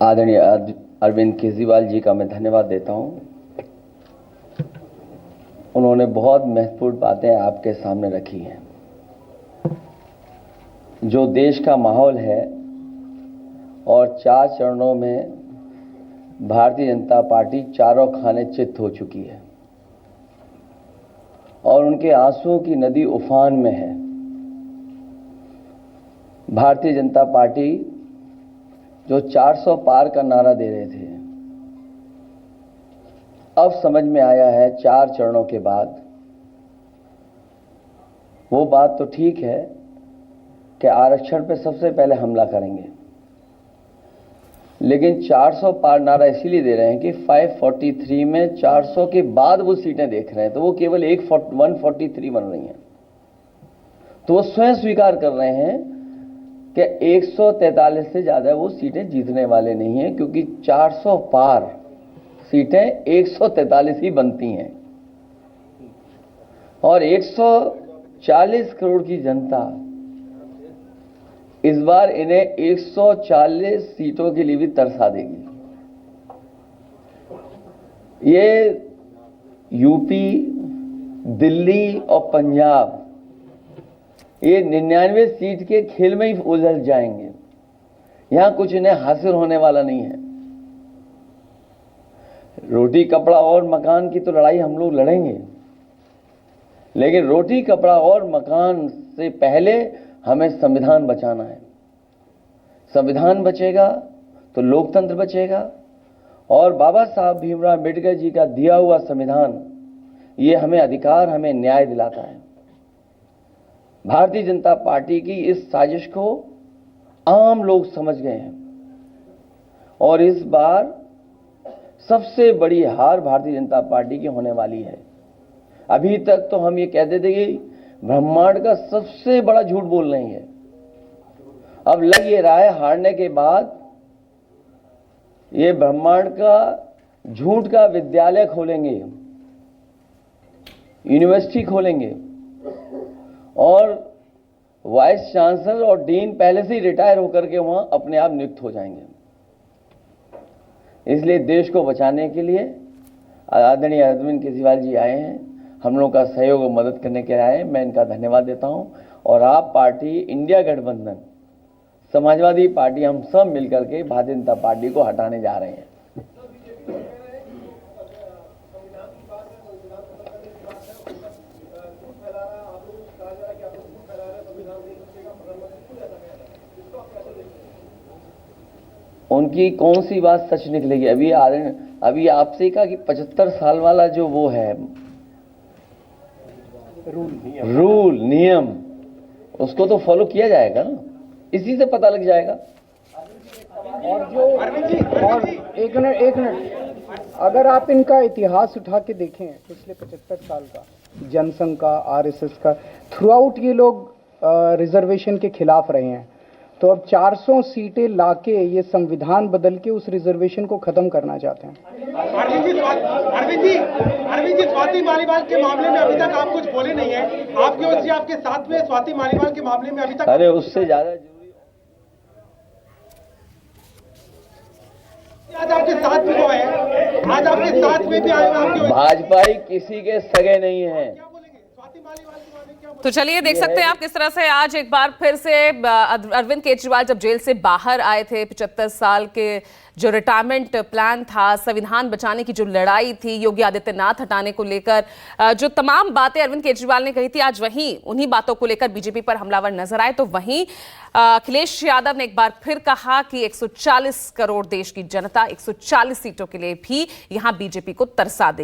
आदरणीय अरविंद केजरीवाल जी का मैं धन्यवाद देता हूं। उन्होंने बहुत महत्वपूर्ण बातें आपके सामने रखी हैं। जो देश का माहौल है और 4 चरणों में भारतीय जनता पार्टी चारों खाने चित्त हो चुकी है और उनके आंसुओं की नदी उफान में है। भारतीय जनता पार्टी जो 400 पार का नारा दे रहे थे, अब समझ में आया है 4 चरणों के बाद। वो बात तो ठीक है कि आरक्षण पे सबसे पहले हमला करेंगे, लेकिन 400 पार नारा इसीलिए दे रहे हैं कि 543 में 400 के बाद वो सीटें देख रहे हैं, तो वो केवल 143 बन रही हैं। तो वो स्वयं स्वीकार कर रहे हैं कि 143 से ज्यादा वो सीटें जीतने वाले नहीं हैं, क्योंकि 400 पार सीटें 143 ही बनती हैं और 140 करोड़ की जनता इस बार इन्हें 140 सीटों के लिए भी तरसा देगी। ये यूपी, दिल्ली और पंजाब ये 99 सीट के खेल में ही उलझ जाएंगे। यहां कुछ इन्हें हासिल होने वाला नहीं है। रोटी कपड़ा और मकान की तो लड़ाई हम लोग लड़ेंगे, लेकिन रोटी कपड़ा और मकान से पहले हमें संविधान बचाना है। संविधान बचेगा तो लोकतंत्र बचेगा और बाबा साहब भीमराव अम्बेडकर जी का दिया हुआ संविधान ये हमें अधिकार, हमें न्याय दिलाता है। भारतीय जनता पार्टी की इस साजिश को आम लोग समझ गए हैं और इस बार सबसे बड़ी हार भारतीय जनता पार्टी की होने वाली है। अभी तक तो हम ये कहते थे कि ब्रह्मांड का सबसे बड़ा झूठ बोल रही है। अब लग ये रहा है हारने के बाद ये ब्रह्मांड का झूठ का विद्यालय खोलेंगे, यूनिवर्सिटी खोलेंगे और वाइस चांसलर और डीन पहले से ही रिटायर होकर के वहां अपने आप नियुक्त हो जाएंगे। इसलिए देश को बचाने के लिए आदरणीय अरविंद केजरीवाल जी आए हैं, हम लोगों का सहयोग और मदद करने के लिए आए हैं। मैं इनका धन्यवाद देता हूं और आप पार्टी, इंडिया गठबंधन, समाजवादी पार्टी, हम सब मिलकर के भारतीय जनता पार्टी को हटाने जा रहे हैं। उनकी कौन सी बात सच निकलेगी? अभी आपसे कहा कि 75 साल वाला जो वो है रूल नियम, उसको तो फॉलो किया जाएगा ना, इसी से पता लग जाएगा। और जो और एक मिनट अगर आप इनका इतिहास उठा के देखें पिछले 75 साल का, जनसंघ का, आरएसएस का, थ्रू आउट ये लोग रिजर्वेशन के खिलाफ रहे हैं। तो अब 400 सीटें लाके ये संविधान बदल के उस रिजर्वेशन को खत्म करना चाहते हैं। अरविंद जी, स्वाति मालीवाल के मामले में अभी तक आप कुछ बोले नहीं है। आपकी ओर से आपके साथ में स्वाति मालीवाल के मामले में अभी तक, अरे उससे ज्यादा आज आपके साथ में वो है, आज आपके साथ में भी आए हैं। भाजपा ही किसी के सगे नहीं है। क्या बोलेंगे स्वाति मालीवाल के बारे में? क्या तो चलिए देख सकते हैं आप किस तरह से आज एक बार फिर से अरविंद केजरीवाल जब जेल से बाहर आए थे, 75 साल के जो रिटायरमेंट प्लान था, संविधान बचाने की जो लड़ाई थी, योगी आदित्यनाथ हटाने को लेकर जो तमाम बातें अरविंद केजरीवाल ने कही थी, आज वहीं उन्हीं बातों को लेकर बीजेपी पर हमलावर नजर आए। तो वहीं अखिलेश यादव ने एक बार फिर कहा कि 140 करोड़ देश की जनता 140 सीटों के लिए भी यहां बीजेपी को तरसा देगी।